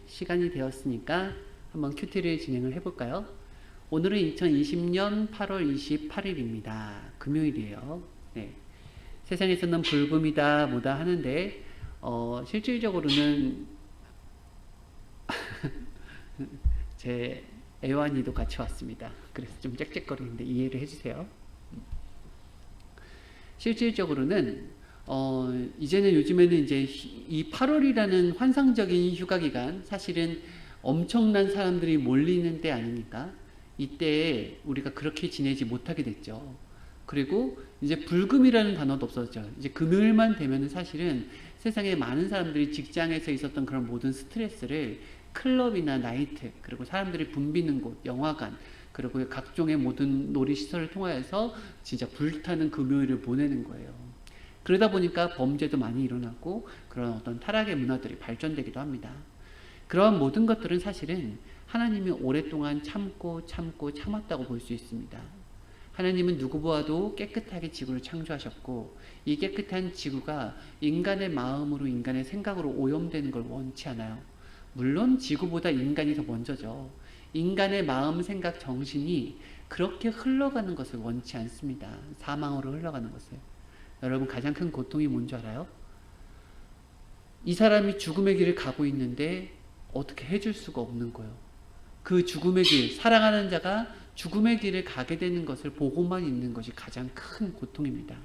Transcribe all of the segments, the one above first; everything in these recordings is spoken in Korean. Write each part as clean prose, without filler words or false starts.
시간이 되었으니까 한번 큐티를 진행을 해볼까요? 오늘은 2020년 8월 28일입니다. 금요일이에요. 네. 세상에서는 불금이다 뭐다 하는데 실질적으로는 제 애완이도 같이 왔습니다. 그래서 좀 짹짹거리는데 이해를 해주세요. 실질적으로는 이제는 요즘에는 이제 이 8월이라는 환상적인 휴가 기간, 사실은 엄청난 사람들이 몰리는 때 아닙니까? 이때에 우리가 그렇게 지내지 못하게 됐죠. 그리고 이제 불금이라는 단어도 없어졌죠. 이제 금요일만 되면은 사실은 세상에 많은 사람들이 직장에서 있었던 그런 모든 스트레스를 클럽이나 나이트, 그리고 사람들이 붐비는 곳, 영화관, 그리고 각종의 모든 놀이시설을 통하여서 진짜 불타는 금요일을 보내는 거예요. 그러다 보니까 범죄도 많이 일어나고 그런 어떤 타락의 문화들이 발전되기도 합니다. 그러한 모든 것들은 사실은 하나님이 오랫동안 참았다고 볼 수 있습니다. 하나님은 누구보다도 깨끗하게 지구를 창조하셨고, 이 깨끗한 지구가 인간의 마음으로, 인간의 생각으로 오염되는 걸 원치 않아요. 물론 지구보다 인간이 더 먼저죠. 인간의 마음, 생각, 정신이 그렇게 흘러가는 것을 원치 않습니다. 사망으로 흘러가는 것을. 여러분, 가장 큰 고통이 뭔지 알아요? 이 사람이 죽음의 길을 가고 있는데 어떻게 해줄 수가 없는 거예요. 그 죽음의 길, 사랑하는 자가 죽음의 길을 가게 되는 것을 보고만 있는 것이 가장 큰 고통입니다.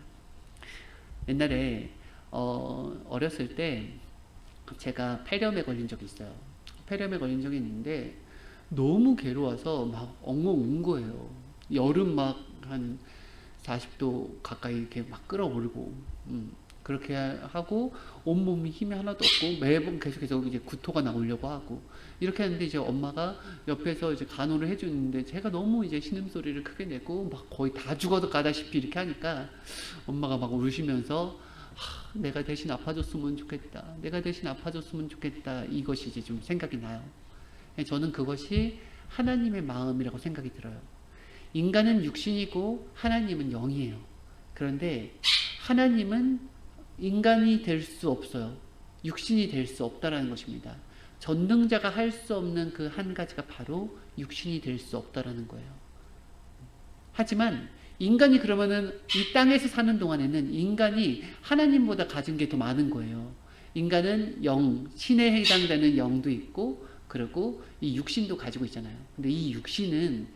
옛날에 어렸을 때 제가 폐렴에 걸린 적이 있어요. 폐렴에 걸린 적이 있는데 너무 괴로워서 막 엉엉 운 거예요. 여름 막 한 40도 가까이 이렇게 막 끌어오르고, 그렇게 하고 온몸이 힘이 하나도 없고 매번 계속해서 이제 구토가 나오려고 하고 이렇게 하는데, 이제 엄마가 옆에서 이제 간호를 해주는데 제가 너무 이제 신음소리를 크게 내고 막 거의 다 죽어도 가다시피 이렇게 하니까 엄마가 막 울시면서 내가 대신 아파줬으면 좋겠다, 내가 대신 아파줬으면 좋겠다, 이것이 이제 좀 생각이 나요. 저는 그것이 하나님의 마음이라고 생각이 들어요. 인간은 육신이고 하나님은 영이에요. 그런데 하나님은 인간이 될 수 없어요. 육신이 될 수 없다라는 것입니다. 전능자가 할 수 없는 그 한 가지가 바로 육신이 될 수 없다라는 거예요. 하지만 인간이 그러면은 이 땅에서 사는 동안에는 인간이 하나님보다 가진 게 더 많은 거예요. 인간은 영, 신에 해당되는 영도 있고, 그리고 이 육신도 가지고 있잖아요. 근데 이 육신은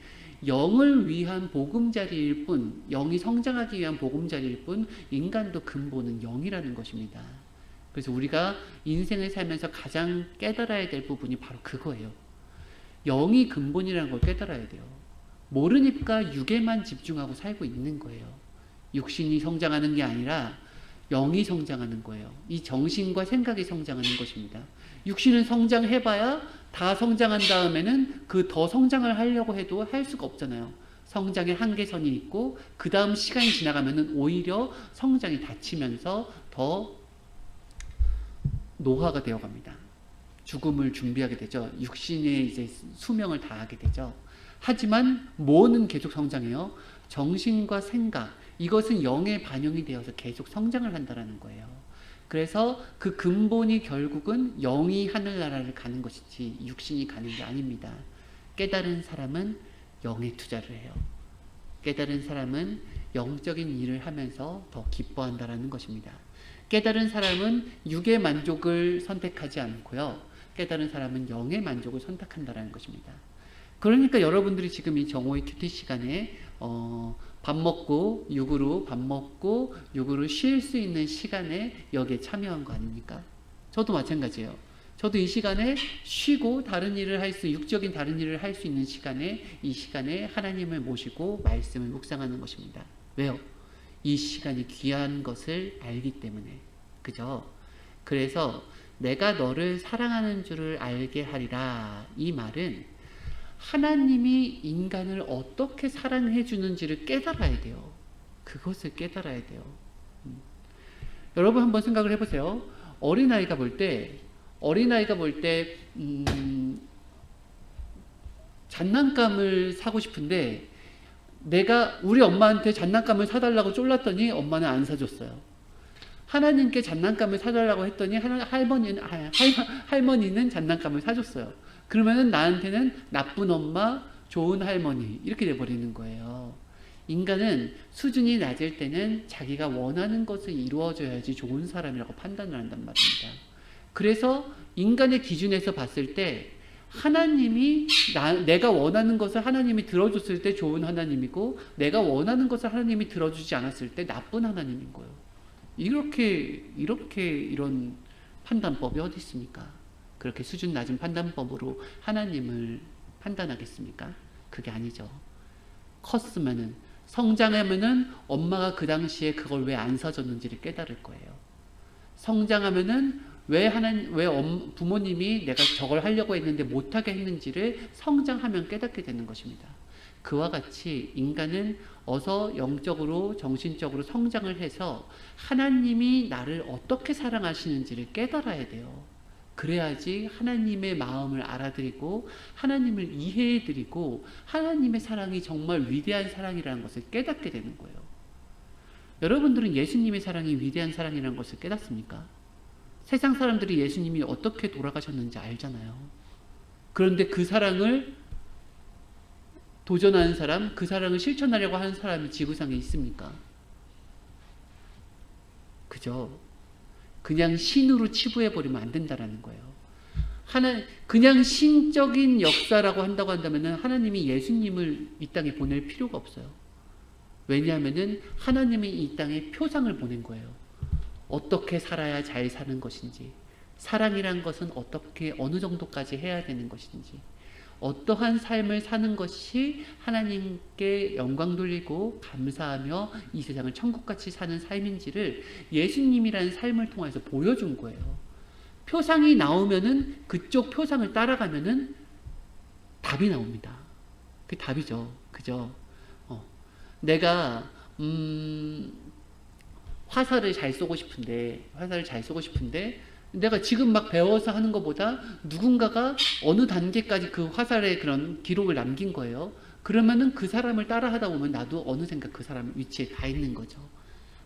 영을 위한 보금자리일 뿐, 영이 성장하기 위한 보금자리일 뿐, 인간도 근본은 영이라는 것입니다. 그래서 우리가 인생을 살면서 가장 깨달아야 될 부분이 바로 그거예요. 영이 근본이라는 걸 깨달아야 돼요. 모르니까 육에만 집중하고 살고 있는 거예요. 육신이 성장하는 게 아니라 영이 성장하는 거예요. 이 정신과 생각이 성장하는 것입니다. 육신은 성장해봐야 다 성장한 다음에는 그 더 성장을 하려고 해도 할 수가 없잖아요. 성장의 한계선이 있고, 그 다음 시간이 지나가면은 오히려 성장이 닫히면서 더 노화가 되어 갑니다. 죽음을 준비하게 되죠. 육신의 이제 수명을 다하게 되죠. 하지만 뭐는 계속 성장해요? 정신과 생각, 이것은 영에 반영이 되어서 계속 성장을 한다는 거예요. 그래서 그 근본이 결국은 영이 하늘나라를 가는 것이지 육신이 가는 게 아닙니다. 깨달은 사람은 영에 투자를 해요. 깨달은 사람은 영적인 일을 하면서 더 기뻐한다는 것입니다. 깨달은 사람은 육의 만족을 선택하지 않고요. 깨달은 사람은 영의 만족을 선택한다는 것입니다. 그러니까 여러분들이 지금 이 정오의 큐티 시간에 밥 먹고 육으로 쉴 수 있는 시간에 여기에 참여한 거 아닙니까? 저도 마찬가지예요. 저도 이 시간에 쉬고 육적인 다른 일을 할 수 있는 시간에, 이 시간에 하나님을 모시고 말씀을 묵상하는 것입니다. 왜요? 이 시간이 귀한 것을 알기 때문에. 그죠? 그래서 내가 너를 사랑하는 줄을 알게 하리라, 이 말은 하나님이 인간을 어떻게 사랑해 주는지를 깨달아야 돼요. 그것을 깨달아야 돼요. 여러분 한번 생각을 해보세요. 어린아이가 볼 때 장난감을 사고 싶은데 내가 우리 엄마한테 장난감을 사달라고 쫄랐더니 엄마는 안 사줬어요. 하나님께 장난감을 사달라고 했더니 할머니는 장난감을 사줬어요. 그러면은 나한테는 나쁜 엄마, 좋은 할머니 이렇게 돼버리는 거예요. 인간은 수준이 낮을 때는 자기가 원하는 것을 이루어줘야지 좋은 사람이라고 판단을 한단 말입니다. 그래서 인간의 기준에서 봤을 때 하나님이 내가 원하는 것을 하나님이 들어줬을 때 좋은 하나님이고, 내가 원하는 것을 하나님이 들어주지 않았을 때 나쁜 하나님인 거예요. 이런 판단법이 어디 있습니까? 그렇게 수준 낮은 판단법으로 하나님을 판단하겠습니까? 그게 아니죠. 컸으면은, 성장하면은 엄마가 그 당시에 그걸 왜 안 사줬는지를 깨달을 거예요. 성장하면은 왜 부모님이 내가 저걸 하려고 했는데 못하게 했는지를 성장하면 깨닫게 되는 것입니다. 그와 같이 인간은 어서 영적으로 정신적으로 성장을 해서 하나님이 나를 어떻게 사랑하시는지를 깨달아야 돼요. 그래야지 하나님의 마음을 알아들이고 하나님을 이해해드리고 하나님의 사랑이 정말 위대한 사랑이라는 것을 깨닫게 되는 거예요. 여러분들은 예수님의 사랑이 위대한 사랑이라는 것을 깨닫습니까? 세상 사람들이 예수님이 어떻게 돌아가셨는지 알잖아요. 그런데 그 사랑을 도전하는 사람, 그 사랑을 실천하려고 하는 사람이 지구상에 있습니까? 그죠? 그냥 신으로 치부해버리면 안 된다는 거예요. 그냥 신적인 역사라고 한다고 한다면 하나님이 예수님을 이 땅에 보낼 필요가 없어요. 왜냐하면 하나님이 이 땅에 표상을 보낸 거예요. 어떻게 살아야 잘 사는 것인지, 사랑이란 것은 어느 정도까지 해야 되는 것인지, 어떠한 삶을 사는 것이 하나님께 영광 돌리고 감사하며 이 세상을 천국같이 사는 삶인지를 예수님이라는 삶을 통해서 보여준 거예요. 표상이 나오면은 그쪽 표상을 따라가면은 답이 나옵니다. 그게 답이죠. 그죠? 내가 화살을 잘 쏘고 싶은데 내가 지금 막 배워서 하는 것보다 누군가가 어느 단계까지 그 화살의 그런 기록을 남긴 거예요. 그러면은 그 사람을 따라 하다 보면 나도 어느샌가 그 사람 위치에 가 있는 거죠.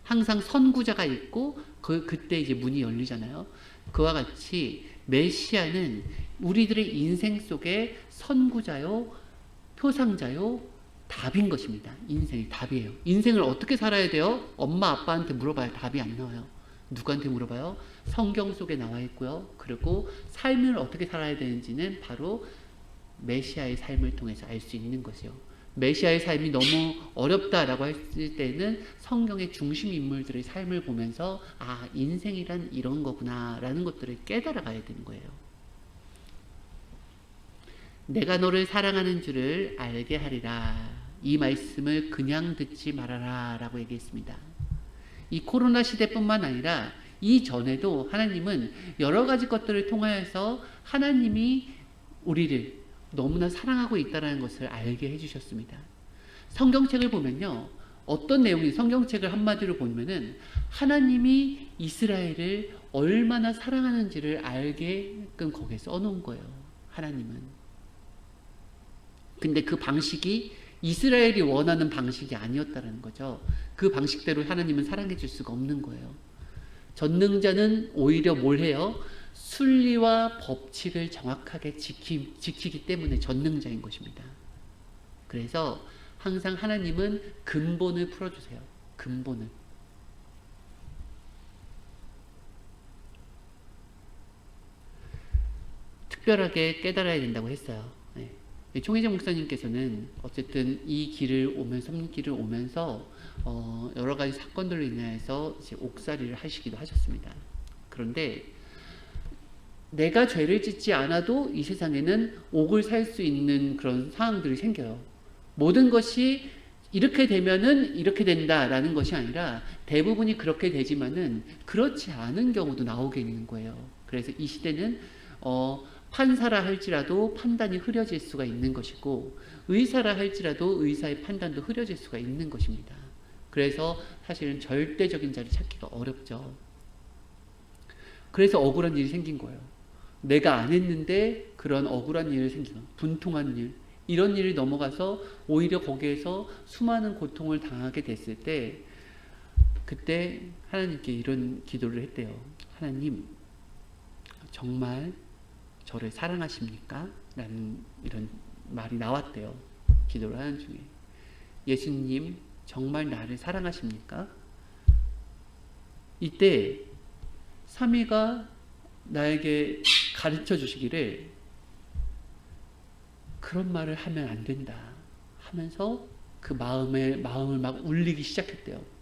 항상 선구자가 있고 그때 이제 문이 열리잖아요. 그와 같이 메시아는 우리들의 인생 속에 선구자요, 표상자요, 답인 것입니다. 인생이 답이에요. 인생을 어떻게 살아야 돼요? 엄마 아빠한테 물어봐야 답이 안 나와요. 누구한테 물어봐요? 성경 속에 나와 있고요. 그리고 삶을 어떻게 살아야 되는지는 바로 메시아의 삶을 통해서 알 수 있는 것이요. 메시아의 삶이 너무 어렵다라고 했을 때는 성경의 중심 인물들의 삶을 보면서 인생이란 이런 거구나 라는 것들을 깨달아 가야 되는 거예요. 내가 너를 사랑하는 줄을 알게 하리라. 이 말씀을 그냥 듣지 말아라 라고 얘기했습니다. 이 코로나 시대뿐만 아니라 이전에도 하나님은 여러 가지 것들을 통하여서 하나님이 우리를 너무나 사랑하고 있다는 것을 알게 해주셨습니다. 성경책을 보면요, 어떤 내용이 성경책을 한마디로 보면은 하나님이 이스라엘을 얼마나 사랑하는지를 알게끔 거기에 써놓은 거예요. 하나님은. 근데 그 방식이 이스라엘이 원하는 방식이 아니었다는 거죠. 그 방식대로 하나님은 사랑해 줄 수가 없는 거예요. 전능자는 오히려 뭘 해요? 순리와 법칙을 정확하게 지키기 때문에 전능자인 것입니다. 그래서 항상 하나님은 근본을 풀어주세요. 근본을. 특별하게 깨달아야 된다고 했어요. 총혜정 목사님께서는 어쨌든 이 길을 오면서 여러 가지 사건들로 인해서 이제 옥살이를 하시기도 하셨습니다. 그런데 내가 죄를 짓지 않아도 이 세상에는 옥을 살 수 있는 그런 상황들이 생겨요. 모든 것이 이렇게 되면은 이렇게 된다라는 것이 아니라 대부분이 그렇게 되지만은 그렇지 않은 경우도 나오게 있는 거예요. 그래서 이 시대는 판사라 할지라도 판단이 흐려질 수가 있는 것이고, 의사라 할지라도 의사의 판단도 흐려질 수가 있는 것입니다. 그래서 사실은 절대적인 자를 찾기가 어렵죠. 그래서 억울한 일이 생긴 거예요. 내가 안 했는데 그런 억울한 일이 생기는, 분통한 일, 이런 일이 넘어가서 오히려 거기에서 수많은 고통을 당하게 됐을 때 그때 하나님께 이런 기도를 했대요. 하나님, 정말 저를 사랑하십니까? 라는 이런 말이 나왔대요. 기도를 하는 중에. 예수님, 정말 나를 사랑하십니까? 이때 삼위가 나에게 가르쳐 주시기를 그런 말을 하면 안 된다 하면서 그 마음을 막 울리기 시작했대요.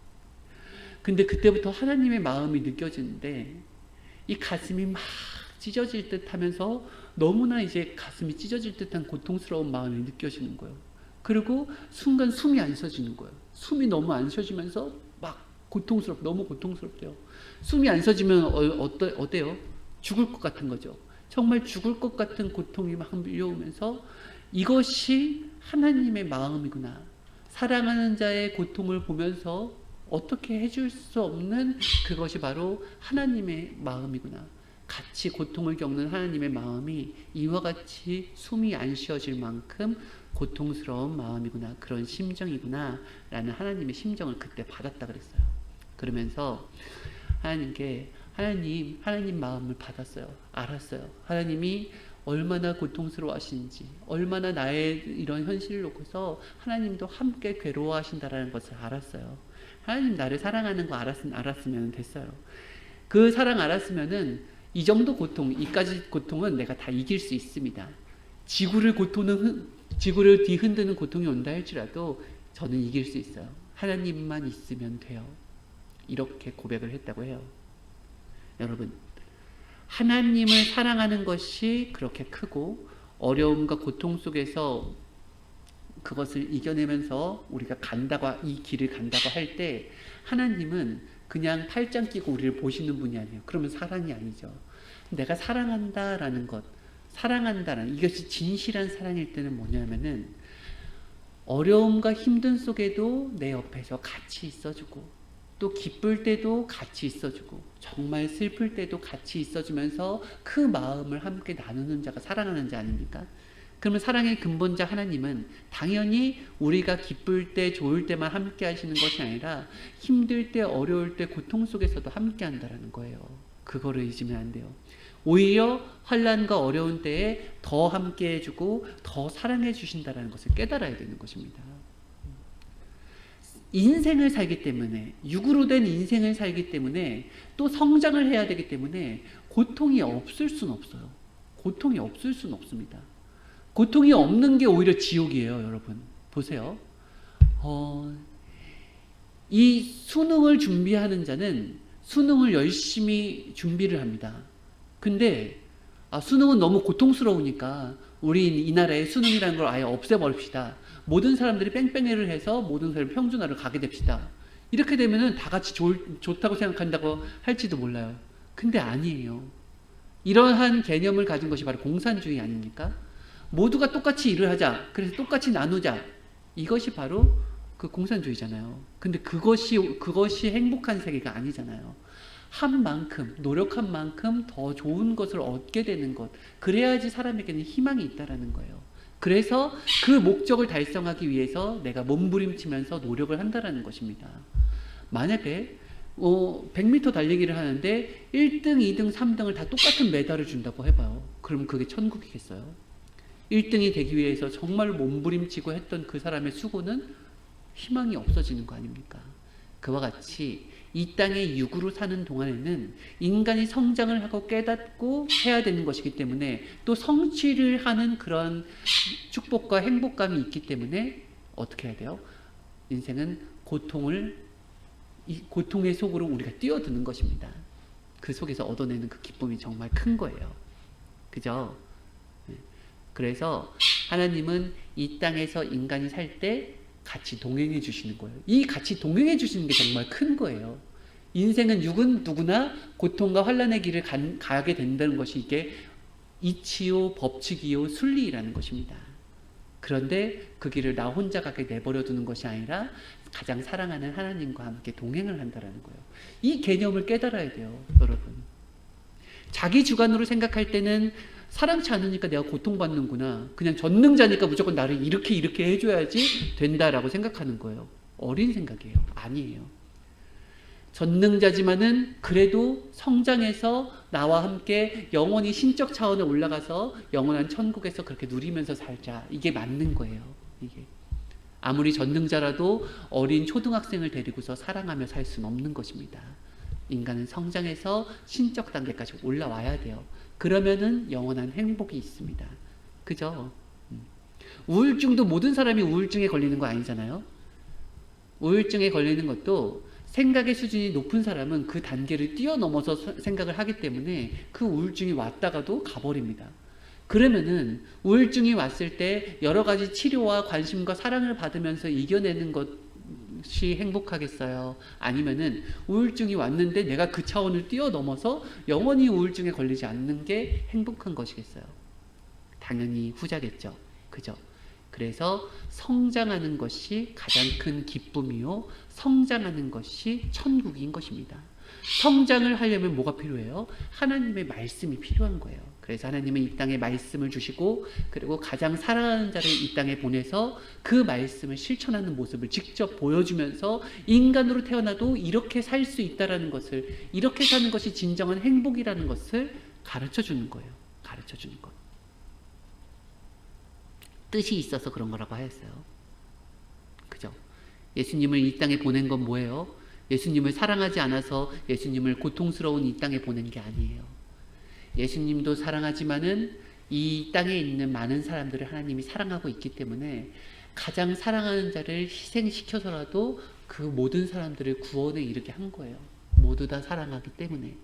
근데 그때부터 하나님의 마음이 느껴지는데 이 가슴이 막 찢어질 듯 하면서 너무나 이제 가슴이 찢어질 듯한 고통스러운 마음이 느껴지는 거예요. 그리고 순간 숨이 안 쉬어지는 거예요. 숨이 너무 안 쉬어지면서 막 너무 고통스럽대요. 숨이 안 쉬어지면 어때요? 죽을 것 같은 거죠. 정말 죽을 것 같은 고통이 막 밀려오면서 이것이 하나님의 마음이구나. 사랑하는 자의 고통을 보면서 어떻게 해줄 수 없는 그것이 바로 하나님의 마음이구나. 같이 고통을 겪는 하나님의 마음이 이와 같이 숨이 안 쉬어질 만큼 고통스러운 마음이구나. 그런 심정이구나. 라는 하나님의 심정을 그때 받았다 그랬어요. 그러면서 하나님께 하나님 마음을 받았어요. 알았어요. 하나님이 얼마나 고통스러워 하시는지, 얼마나 나의 이런 현실을 놓고서 하나님도 함께 괴로워하신다라는 것을 알았어요. 하나님 나를 사랑하는 거 알았으면 됐어요. 그 사랑 알았으면은 이 정도 고통, 이까지 고통은 내가 다 이길 수 있습니다. 지구를 뒤흔드는 고통이 온다 할지라도 저는 이길 수 있어요. 하나님만 있으면 돼요. 이렇게 고백을 했다고 해요. 여러분, 하나님을 사랑하는 것이 그렇게 크고 어려움과 고통 속에서 그것을 이겨내면서 우리가 이 길을 간다고 할 때 하나님은 그냥 팔짱 끼고 우리를 보시는 분이 아니에요. 그러면 사랑이 아니죠. 내가 사랑한다라는 것, 이것이 진실한 사랑일 때는 뭐냐면은 어려움과 힘든 속에도 내 옆에서 같이 있어주고 또 기쁠 때도 같이 있어주고 정말 슬플 때도 같이 있어주면서 그 마음을 함께 나누는 자가 사랑하는 자 아닙니까? 그러면 사랑의 근본자 하나님은 당연히 우리가 기쁠 때 좋을 때만 함께 하시는 것이 아니라 힘들 때 어려울 때 고통 속에서도 함께 한다는 거예요. 그거를 잊으면 안 돼요. 오히려 환난과 어려운 때에 더 함께 해주고 더 사랑해 주신다는 것을 깨달아야 되는 것입니다. 인생을 살기 때문에, 육으로 된 인생을 살기 때문에 또 성장을 해야 되기 때문에 고통이 없을 수는 없어요. 고통이 없을 수는 없습니다. 고통이 없는 게 오히려 지옥이에요, 여러분. 보세요. 이 수능을 준비하는 자는 수능을 열심히 준비를 합니다. 근데 수능은 너무 고통스러우니까 우리 이 나라에 수능이라는 걸 아예 없애버립시다. 모든 사람들이 뺑뺑이를 해서 모든 사람이 평준화를 가게 됩시다. 이렇게 되면은 다 같이 좋다고 생각한다고 할지도 몰라요. 근데 아니에요. 이러한 개념을 가진 것이 바로 공산주의 아닙니까? 모두가 똑같이 일을 하자. 그래서 똑같이 나누자. 이것이 바로 그 공산주의잖아요. 근데 그것이 행복한 세계가 아니잖아요. 한 만큼, 노력한 만큼 더 좋은 것을 얻게 되는 것. 그래야지 사람에게는 희망이 있다라는 거예요. 그래서 그 목적을 달성하기 위해서 내가 몸부림치면서 노력을 한다라는 것입니다. 만약에 100m 달리기를 하는데 1등, 2등, 3등을 다 똑같은 메달을 준다고 해봐요. 그럼 그게 천국이겠어요? 1등이 되기 위해서 정말 몸부림치고 했던 그 사람의 수고는 희망이 없어지는 거 아닙니까? 그와 같이 이 땅에 육으로 사는 동안에는 인간이 성장을 하고 깨닫고 해야 되는 것이기 때문에 또 성취를 하는 그런 축복과 행복감이 있기 때문에 어떻게 해야 돼요? 인생은 고통의 속으로 우리가 뛰어드는 것입니다. 그 속에서 얻어내는 그 기쁨이 정말 큰 거예요. 그죠? 그래서 하나님은 이 땅에서 인간이 살 때 같이 동행해 주시는 거예요. 이 같이 동행해 주시는 게 정말 큰 거예요. 인생은 육은 누구나 고통과 환난의 길을 가게 된다는 것이 이게 이치요, 법칙이요, 순리라는 것입니다. 그런데 그 길을 나 혼자 가게 내버려 두는 것이 아니라 가장 사랑하는 하나님과 함께 동행을 한다는 거예요. 이 개념을 깨달아야 돼요, 여러분. 자기 주관으로 생각할 때는 사랑치 않으니까 내가 고통받는구나. 그냥 전능자니까 무조건 나를 이렇게 해줘야지 된다라고 생각하는 거예요. 어린 생각이에요. 아니에요. 전능자지만은 그래도 성장해서 나와 함께 영원히 신적 차원에 올라가서 영원한 천국에서 그렇게 누리면서 살자. 이게 맞는 거예요. 이게 아무리 전능자라도 어린 초등학생을 데리고서 사랑하며 살 수는 없는 것입니다. 인간은 성장해서 신적 단계까지 올라와야 돼요. 그러면은 영원한 행복이 있습니다. 그죠? 우울증도 모든 사람이 우울증에 걸리는 거 아니잖아요. 우울증에 걸리는 것도 생각의 수준이 높은 사람은 그 단계를 뛰어넘어서 생각을 하기 때문에 그 우울증이 왔다가도 가버립니다. 그러면은 우울증이 왔을 때 여러 가지 치료와 관심과 사랑을 받으면서 이겨내는 것이 행복하겠어요? 아니면은 우울증이 왔는데 내가 그 차원을 뛰어넘어서 영원히 우울증에 걸리지 않는 게 행복한 것이겠어요? 당연히 후자겠죠. 그죠? 그래서 성장하는 것이 가장 큰 기쁨이요. 성장하는 것이 천국인 것입니다. 성장을 하려면 뭐가 필요해요? 하나님의 말씀이 필요한 거예요. 그래서 하나님은 이 땅에 말씀을 주시고 그리고 가장 사랑하는 자를 이 땅에 보내서 그 말씀을 실천하는 모습을 직접 보여주면서 인간으로 태어나도 이렇게 살 수 있다라는 것을, 이렇게 사는 것이 진정한 행복이라는 것을 가르쳐 주는 거예요. 가르쳐 주는 것. 뜻이 있어서 그런 거라고 하였어요. 그죠? 예수님을 이 땅에 보낸 건 뭐예요? 예수님을 사랑하지 않아서 예수님을 고통스러운 이 땅에 보낸 게 아니에요. 예수님도 사랑하지만은 이 땅에 있는 많은 사람들을 하나님이 사랑하고 있기 때문에 가장 사랑하는 자를 희생시켜서라도 그 모든 사람들을 구원에 이르게 한 거예요. 모두 다 사랑하기 때문에.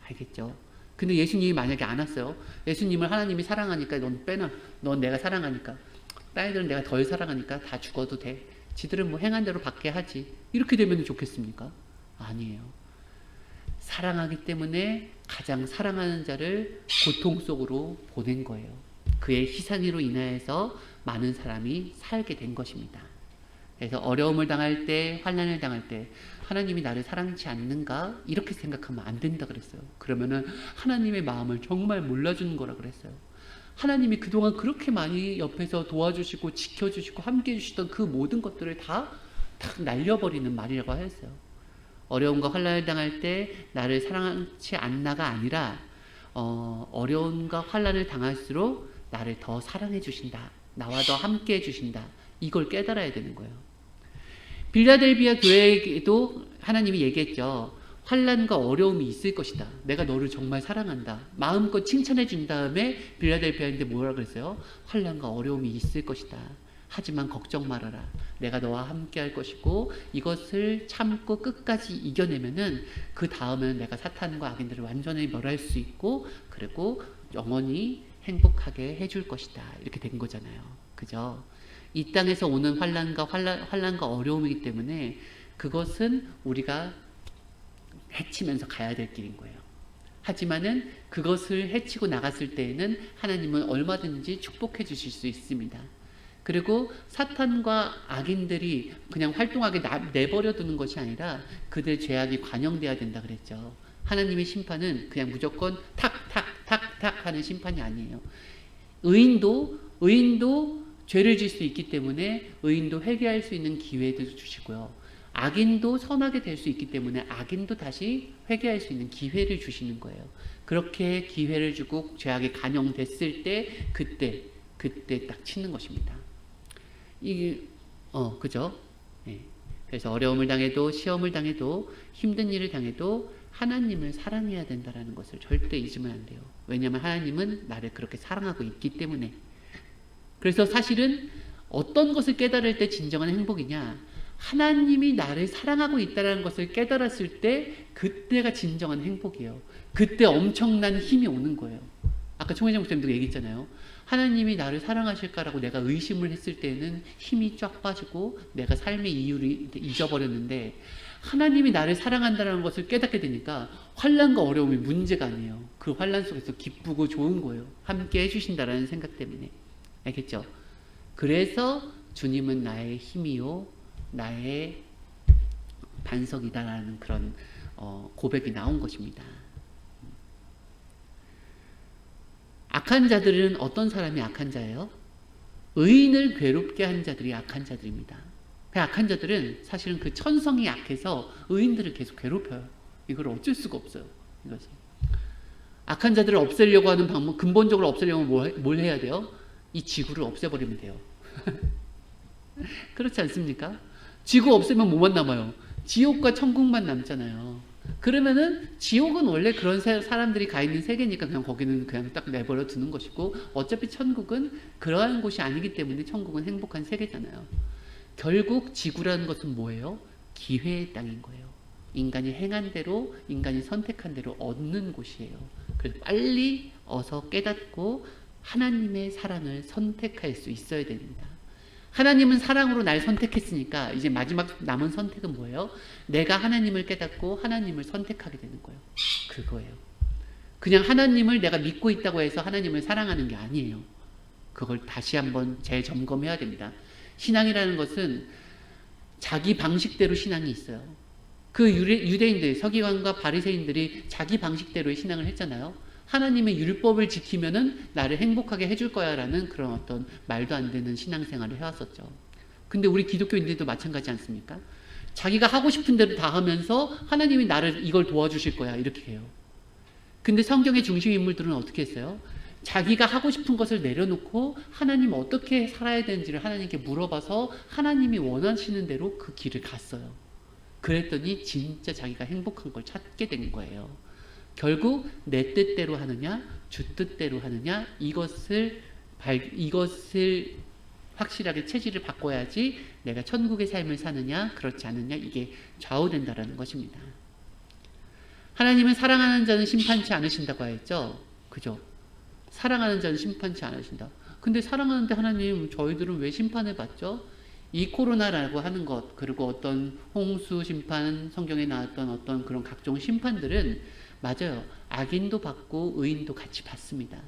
알겠죠? 근데 예수님이 만약에 안 왔어요. 예수님을 하나님이 사랑하니까 넌 빼놔. 넌 내가 사랑하니까. 딸들은 내가 덜 사랑하니까 다 죽어도 돼. 지들은 뭐 행한 대로 받게 하지. 이렇게 되면 좋겠습니까? 아니에요. 사랑하기 때문에 가장 사랑하는 자를 고통 속으로 보낸 거예요. 그의 희생으로 인하여서 많은 사람이 살게 된 것입니다. 그래서 어려움을 당할 때, 환난을 당할 때 하나님이 나를 사랑치 않는가? 이렇게 생각하면 안 된다 그랬어요. 그러면은 하나님의 마음을 정말 몰라주는 거라 그랬어요. 하나님이 그동안 그렇게 많이 옆에서 도와주시고 지켜주시고 함께 해주시던 그 모든 것들을 다 날려버리는 말이라고 하였어요. 어려움과 환난을 당할 때 나를 사랑치 않나가 아니라 어려움과 환난을 당할수록 나를 더 사랑해 주신다. 나와 더 함께 해주신다. 이걸 깨달아야 되는 거예요. 빌라델비아 교회에게도 하나님이 얘기했죠. 환난과 어려움이 있을 것이다. 내가 너를 정말 사랑한다. 마음껏 칭찬해 준 다음에 빌라델비아인데 뭐라 그랬어요? 환난과 어려움이 있을 것이다. 하지만 걱정 말아라. 내가 너와 함께 할 것이고 이것을 참고 끝까지 이겨내면은 그 다음에는 내가 사탄과 악인들을 완전히 멸할 수 있고 그리고 영원히 행복하게 해줄 것이다. 이렇게 된 거잖아요. 그죠? 이 땅에서 오는 환난과 어려움이기 때문에 그것은 우리가 헤치면서 가야 될 길인 거예요. 하지만은 그것을 헤치고 나갔을 때에는 하나님은 얼마든지 축복해 주실 수 있습니다. 그리고 사탄과 악인들이 그냥 활동하게 내버려 두는 것이 아니라 그들 죄악이 관영돼야 된다 그랬죠. 하나님의 심판은 그냥 무조건 탁탁탁탁 하는 심판이 아니에요. 의인도 죄를 질 수 있기 때문에 의인도 회개할 수 있는 기회도 주시고요. 악인도 선하게 될 수 있기 때문에 악인도 다시 회개할 수 있는 기회를 주시는 거예요. 그렇게 기회를 주고 죄악이 관영됐을 때 그때 딱 치는 것입니다. 그죠? 네. 그래서 어려움을 당해도 시험을 당해도 힘든 일을 당해도 하나님을 사랑해야 된다는 것을 절대 잊으면 안 돼요. 왜냐하면 하나님은 나를 그렇게 사랑하고 있기 때문에. 그래서 사실은 어떤 것을 깨달을 때 진정한 행복이냐? 하나님이 나를 사랑하고 있다는 것을 깨달았을 때 그때가 진정한 행복이에요. 그때 엄청난 힘이 오는 거예요. 아까 총회장 목사님도 얘기했잖아요. 하나님이 나를 사랑하실까라고 내가 의심을 했을 때는 힘이 쫙 빠지고 내가 삶의 이유를 잊어버렸는데 하나님이 나를 사랑한다는 것을 깨닫게 되니까 환난과 어려움이 문제가 아니에요. 그 환난 속에서 기쁘고 좋은 거예요. 함께 해주신다라는 생각 때문에. 알겠죠? 그래서 주님은 나의 힘이요 나의 반석이다라는 그런 고백이 나온 것입니다. 악한 자들은 어떤 사람이 악한 자예요? 의인을 괴롭게 한 자들이 악한 자들입니다. 그 악한 자들은 사실은 그 천성이 약해서 의인들을 계속 괴롭혀요. 이걸 어쩔 수가 없어요. 이것이. 악한 자들을 없애려고 하는 방법, 근본적으로 없애려면 뭘 해야 돼요? 이 지구를 없애버리면 돼요. 그렇지 않습니까? 지구 없애면 뭐만 남아요? 지옥과 천국만 남잖아요. 그러면은 지옥은 원래 그런 사람들이 가 있는 세계니까 그냥 거기는 그냥 딱 내버려 두는 것이고, 어차피 천국은 그러한 곳이 아니기 때문에 천국은 행복한 세계잖아요. 결국 지구라는 것은 뭐예요? 기회의 땅인 거예요. 인간이 행한 대로, 인간이 선택한 대로 얻는 곳이에요. 그래서 빨리 어서 깨닫고 하나님의 사랑을 선택할 수 있어야 됩니다. 하나님은 사랑으로 날 선택했으니까 이제 마지막 남은 선택은 뭐예요? 내가 하나님을 깨닫고 하나님을 선택하게 되는 거예요. 그거예요. 그냥 하나님을 내가 믿고 있다고 해서 하나님을 사랑하는 게 아니에요. 그걸 다시 한번 재점검해야 됩니다. 신앙이라는 것은 자기 방식대로 신앙이 있어요. 그 유대인들, 서기관과 바리새인들이 자기 방식대로의 신앙을 했잖아요. 하나님의 율법을 지키면은 나를 행복하게 해줄 거야 라는 그런 어떤 말도 안 되는 신앙생활을 해왔었죠. 근데 우리 기독교인들도 마찬가지 않습니까? 자기가 하고 싶은 대로 다 하면서 하나님이 나를 이걸 도와주실 거야 이렇게 해요. 근데 성경의 중심 인물들은 어떻게 했어요? 자기가 하고 싶은 것을 내려놓고 하나님 어떻게 살아야 되는지를 하나님께 물어봐서 하나님이 원하시는 대로 그 길을 갔어요. 그랬더니 진짜 자기가 행복한 걸 찾게 된 거예요. 결국 내 뜻대로 하느냐 주 뜻대로 하느냐 이것을 확실하게 체질을 바꿔야지 내가 천국의 삶을 사느냐 그렇지 않느냐 이게 좌우된다라는 것입니다. 하나님은 사랑하는 자는 심판치 않으신다고 했죠. 그죠? 사랑하는 자는 심판치 않으신다. 근데 사랑하는데 하나님 저희들은 왜 심판을 받죠? 이 코로나라고 하는 것, 그리고 어떤 홍수 심판, 성경에 나왔던 어떤 그런 각종 심판들은 맞아요. 악인도 받고 의인도 같이 받습니다.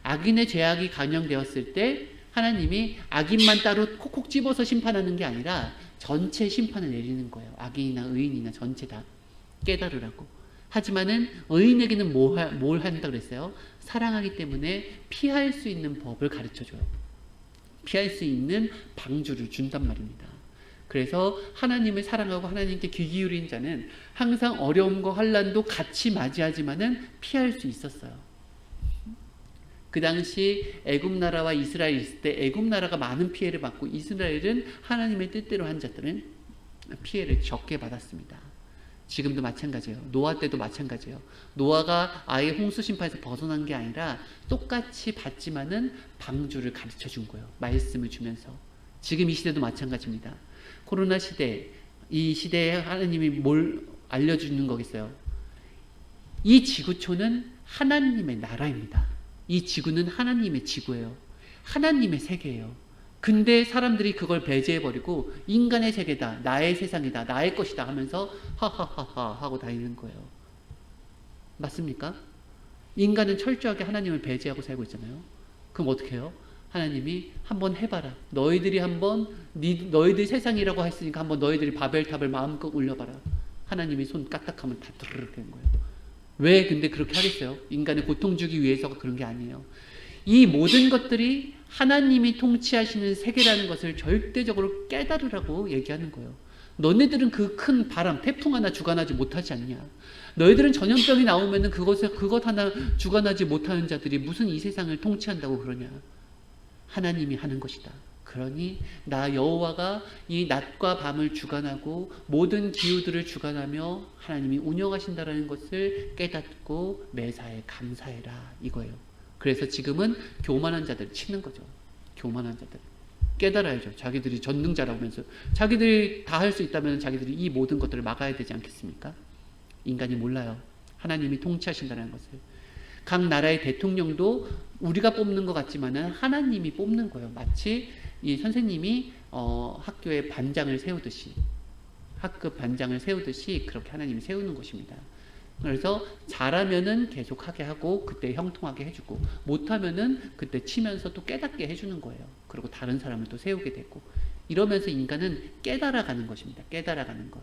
악인의 죄악이 강령되었을 때 하나님이 악인만 따로 콕콕 집어서 심판하는 게 아니라 전체 심판을 내리는 거예요. 악인이나 의인이나 전체 다 깨달으라고. 하지만은 의인에게는 뭘 한다 그랬어요? 사랑하기 때문에 피할 수 있는 법을 가르쳐줘요. 피할 수 있는 방주를 준단 말입니다. 그래서 하나님을 사랑하고 하나님께 귀 기울인 자는 항상 어려움과 환난도 같이 맞이하지만은 피할 수 있었어요. 그 당시 애굽 나라와 이스라엘이 있을 때 애굽 나라가 많은 피해를 받고 이스라엘은 하나님의 뜻대로 한 자들은 피해를 적게 받았습니다. 지금도 마찬가지예요. 노아 때도 마찬가지예요. 노아가 아예 홍수 심판에서 벗어난 게 아니라 똑같이 받지만은 방주를 가르쳐 준 거예요. 말씀을 주면서. 지금 이 시대도 마찬가지입니다. 코로나 시대, 이 시대에 하나님이 뭘 알려주는 거겠어요? 이 지구촌은 하나님의 나라입니다. 이 지구는 하나님의 지구예요. 하나님의 세계예요. 근데 사람들이 그걸 배제해버리고 인간의 세계다, 나의 세상이다, 나의 것이다 하면서 하하하하 하고 다니는 거예요. 맞습니까? 인간은 철저하게 하나님을 배제하고 살고 있잖아요. 그럼 어떻게 해요? 하나님이 한번 해봐라. 너희들이 한번 너희들 세상이라고 했으니까 한번 너희들이 바벨탑을 마음껏 올려봐라. 하나님이 손 까딱하면 다 드르륵 되는 거예요. 왜 근데 그렇게 하겠어요? 인간을 고통 주기 위해서가 그런 게 아니에요. 이 모든 것들이 하나님이 통치하시는 세계라는 것을 절대적으로 깨달으라고 얘기하는 거예요. 너네들은 그 큰 바람, 태풍 하나 주관하지 못하지 않냐? 너희들은 전염병이 나오면은 그것 하나 주관하지 못하는 자들이 무슨 이 세상을 통치한다고 그러냐? 하나님이 하는 것이다. 그러니 나 여호와가 이 낮과 밤을 주관하고 모든 기후들을 주관하며 하나님이 운영하신다라는 것을 깨닫고 매사에 감사해라 이거예요. 그래서 지금은 교만한 자들 치는 거죠. 교만한 자들. 깨달아야죠. 자기들이 전능자라고 하면서 자기들이 다 할 수 있다면 자기들이 이 모든 것들을 막아야 되지 않겠습니까? 인간이 몰라요. 하나님이 통치하신다는 것을. 각 나라의 대통령도 우리가 뽑는 것 같지만은 하나님이 뽑는 거예요. 마치 이 선생님이 학교에 반장을 세우듯이 학급 반장을 세우듯이 그렇게 하나님이 세우는 것입니다. 그래서 잘하면은 계속하게 하고 그때 형통하게 해주고 못하면은 그때 치면서 또 깨닫게 해주는 거예요. 그리고 다른 사람을 또 세우게 되고 이러면서 인간은 깨달아가는 것입니다. 깨달아가는 것.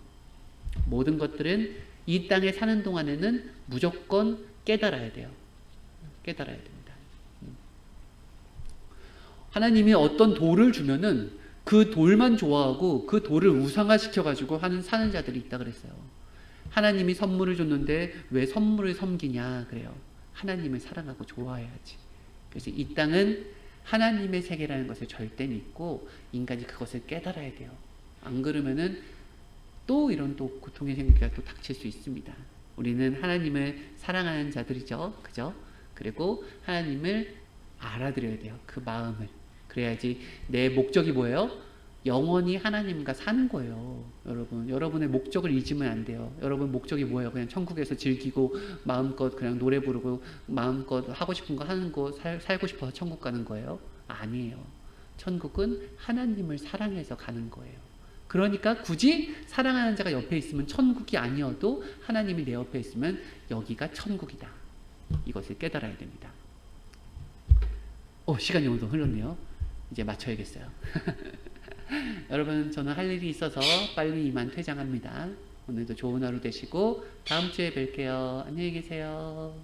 모든 것들은 이 땅에 사는 동안에는 무조건 깨달아야 돼요. 깨달아야 됩니다. 하나님이 어떤 도를 주면은 그 그 돌만 좋아하고 그 돌을 우상화시켜가지고 사는 자들이 있다 그랬어요. 하나님이 선물을 줬는데 왜 선물을 섬기냐 그래요. 하나님을 사랑하고 좋아해야지. 그래서 이 땅은 하나님의 세계라는 것을 절대 믿고 인간이 그것을 깨달아야 돼요. 안 그러면은 또 이런 또 고통의 생기가 또 닥칠 수 있습니다. 우리는 하나님을 사랑하는 자들이죠. 그죠? 그리고 하나님을 알아들여야 돼요. 그 마음을. 그래야지 내 목적이 뭐예요? 영원히 하나님과 사는 거예요. 여러분, 여러분의 목적을 잊으면 안 돼요. 여러분 목적이 뭐예요? 그냥 천국에서 즐기고 마음껏 그냥 노래 부르고 마음껏 하고 싶은 거 하는 거 살고 싶어서 천국 가는 거예요? 아니에요. 천국은 하나님을 사랑해서 가는 거예요. 그러니까 굳이 사랑하는 자가 옆에 있으면 천국이 아니어도 하나님이 내 옆에 있으면 여기가 천국이다. 이것을 깨달아야 됩니다. 시간이 오늘 흘렀네요. 이제 맞춰야겠어요. 여러분, 저는 할 일이 있어서 빨리 이만 퇴장합니다. 오늘도 좋은 하루 되시고 다음 주에 뵐게요. 안녕히 계세요.